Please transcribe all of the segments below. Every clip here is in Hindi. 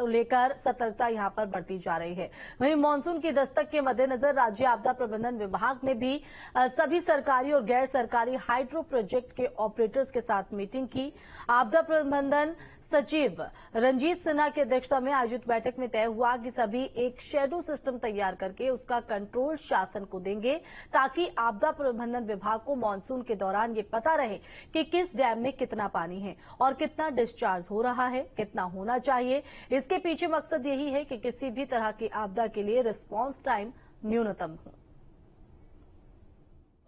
लेकर सतर्कता यहां पर बढ़ती जा रही है। वहीं मानसून की दस्तक के मद्देनजर राज्य आपदा प्रबंधन विभाग ने भी सभी सरकारी और गैर सरकारी हाइड्रो प्रोजेक्ट के ऑपरेटर्स के साथ मीटिंग की। आपदा प्रबंधन सचिव रंजीत सिन्हा की अध्यक्षता में आयोजित बैठक में तय हुआ कि सभी एक शेडो सिस्टम तैयार करके उसका कंट्रोल शासन को देंगे, ताकि आपदा प्रबंधन विभाग को मानसून के दौरान ये पता रहे कि किस डैम में कितना पानी है और कितना डिस्चार्ज हो रहा है, कितना होना चाहिए। इसके पीछे मकसद यही है कि किसी भी तरह की आपदा के लिए रिस्पांस टाइम न्यूनतम हो।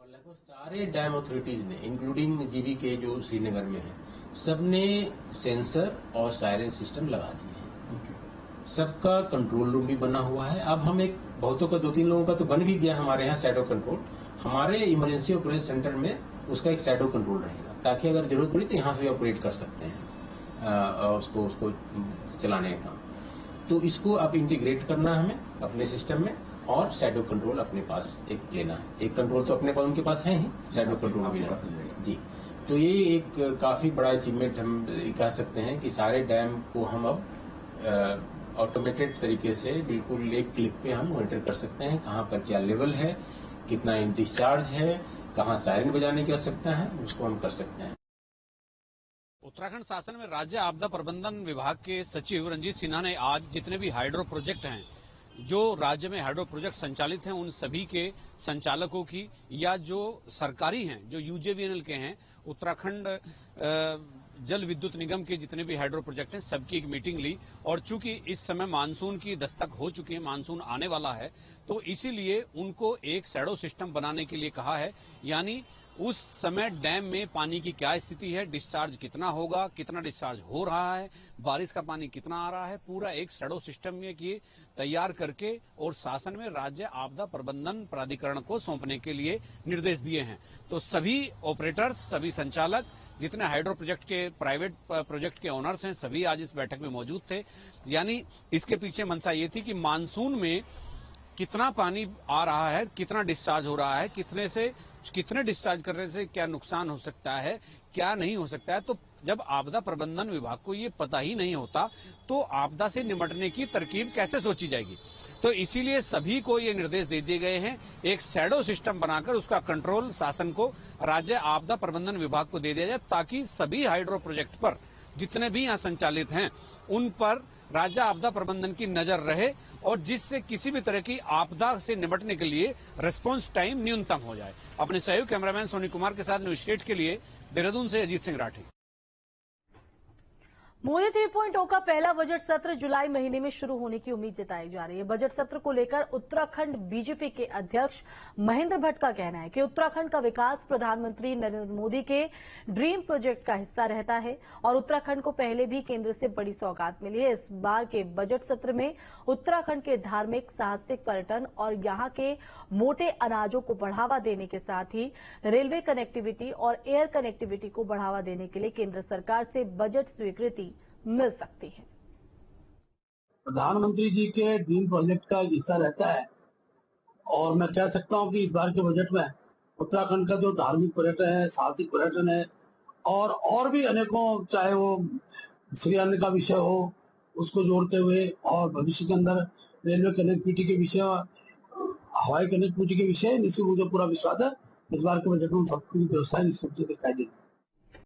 लगभग सारे डैम अथॉरिटीज ने, इंक्लूडिंग जीवीके जो श्रीनगर में है, सबने सेंसर और सायरन सिस्टम लगा दिए हैं। सबका कंट्रोल रूम भी बना हुआ है। अब हम एक बहुतों का 2-3 लोगों का तो बन भी गया हमारे यहाँ शैडो कंट्रोल। हमारे इमरजेंसी ऑपरेशन सेंटर में उसका एक शैडो कंट्रोल रहेगा, ताकि अगर जरूरत पड़ी तो यहाँ से ऑपरेट कर सकते हैं उसको चलाने का। तो इसको अब इंटीग्रेट करना है हमें अपने सिस्टम में, और शैडो कंट्रोल अपने पास एक लेना है। एक कंट्रोल तो अपने पास उनके पास है ही, शैडो कंट्रोल भी लेना जी। तो ये एक काफी बड़ा अचीवमेंट हम कह सकते हैं कि सारे डैम को हम अब ऑटोमेटेड तरीके से बिल्कुल एक क्लिक पे हम मॉनिटर कर सकते हैं, कहाँ पर क्या लेवल है, कितना डिस्चार्ज है, कहाँ सायरन बजाने की आवश्यकता है, उसको हम कर सकते हैं। उत्तराखंड शासन में राज्य आपदा प्रबंधन विभाग के सचिव रंजीत सिन्हा ने आज जितने भी हाइड्रो प्रोजेक्ट हैं, जो राज्य में हाइड्रो प्रोजेक्ट संचालित हैं, उन सभी के संचालकों की या जो सरकारी हैं, जो यूजेवीएनएल के हैं, उत्तराखंड जल विद्युत निगम के जितने भी हाइड्रो प्रोजेक्ट हैं, सबकी एक मीटिंग ली। और चूंकि इस समय मानसून की दस्तक हो चुकी है, मानसून आने वाला है, तो इसीलिए उनको एक शैडो सिस्टम बनाने के लिए कहा है। यानी उस समय डैम में पानी की क्या स्थिति है, डिस्चार्ज कितना होगा, कितना डिस्चार्ज हो रहा है, बारिश का पानी कितना आ रहा है, पूरा एक शैडो सिस्टम में ये तैयार करके और शासन में राज्य आपदा प्रबंधन प्राधिकरण को सौंपने के लिए निर्देश दिए हैं। तो सभी ऑपरेटर्स, सभी संचालक, जितने हाइड्रो प्रोजेक्ट के प्राइवेट प्रोजेक्ट के ओनर्स हैं, सभी आज इस बैठक में मौजूद थे। यानी इसके पीछे मंशा ये थी कि मानसून में कितना पानी आ रहा है, कितना डिस्चार्ज हो रहा है, कितने डिस्चार्ज करने से क्या नुकसान हो सकता है, क्या नहीं हो सकता है। तो जब आपदा प्रबंधन विभाग को ये पता ही नहीं होता, तो आपदा से निपटने की तरकीब कैसे सोची जाएगी। तो इसीलिए सभी को ये निर्देश दे दिए गए हैं, एक शैडो सिस्टम बनाकर उसका कंट्रोल शासन को, राज्य आपदा प्रबंधन विभाग को दे दिया जाए, ताकि सभी हाइड्रो प्रोजेक्ट पर जितने भी यहाँ संचालित हैं, उन पर राज्य आपदा प्रबंधन की नजर रहे, और जिससे किसी भी तरह की आपदा से निपटने के लिए रिस्पांस टाइम न्यूनतम हो जाए। अपने सहयोगी कैमरामैन सोनी कुमार के साथ न्यूज स्टेट के लिए देहरादून से अजीत सिंह राठी। मोदी 3.0 का पहला बजट सत्र जुलाई महीने में शुरू होने की उम्मीद जताई जा रही है। बजट सत्र को लेकर उत्तराखंड बीजेपी के अध्यक्ष महेंद्र भट्ट का कहना है कि उत्तराखंड का विकास प्रधानमंत्री नरेंद्र मोदी के ड्रीम प्रोजेक्ट का हिस्सा रहता है और उत्तराखंड को पहले भी केंद्र से बड़ी सौगात मिली है। इस बार के बजट सत्र में उत्तराखंड के धार्मिक, साहसिक पर्यटन और यहाँ के मोटे अनाजों को बढ़ावा देने के साथ ही रेलवे कनेक्टिविटी और एयर कनेक्टिविटी को बढ़ावा देने के लिए केंद्र सरकार से बजट स्वीकृति मिल सकती है। प्रधानमंत्री जी के ड्रीम प्रोजेक्ट का हिस्सा रहता है, और मैं कह सकता हूं कि इस बार के बजट में उत्तराखंड का जो धार्मिक पर्यटन है, साहसिक पर्यटन है, और भी अनेकों, चाहे वो श्री अन्न का विषय हो, उसको जोड़ते हुए, और भविष्य के अंदर रेलवे कनेक्टिविटी के विषय, हवाई कनेक्टिविटी के विषय, निश्चित मुझे पूरा विश्वास है इस बार के बजट में सबकी व्यवस्थाएं निश्चित से दिखाई देगी।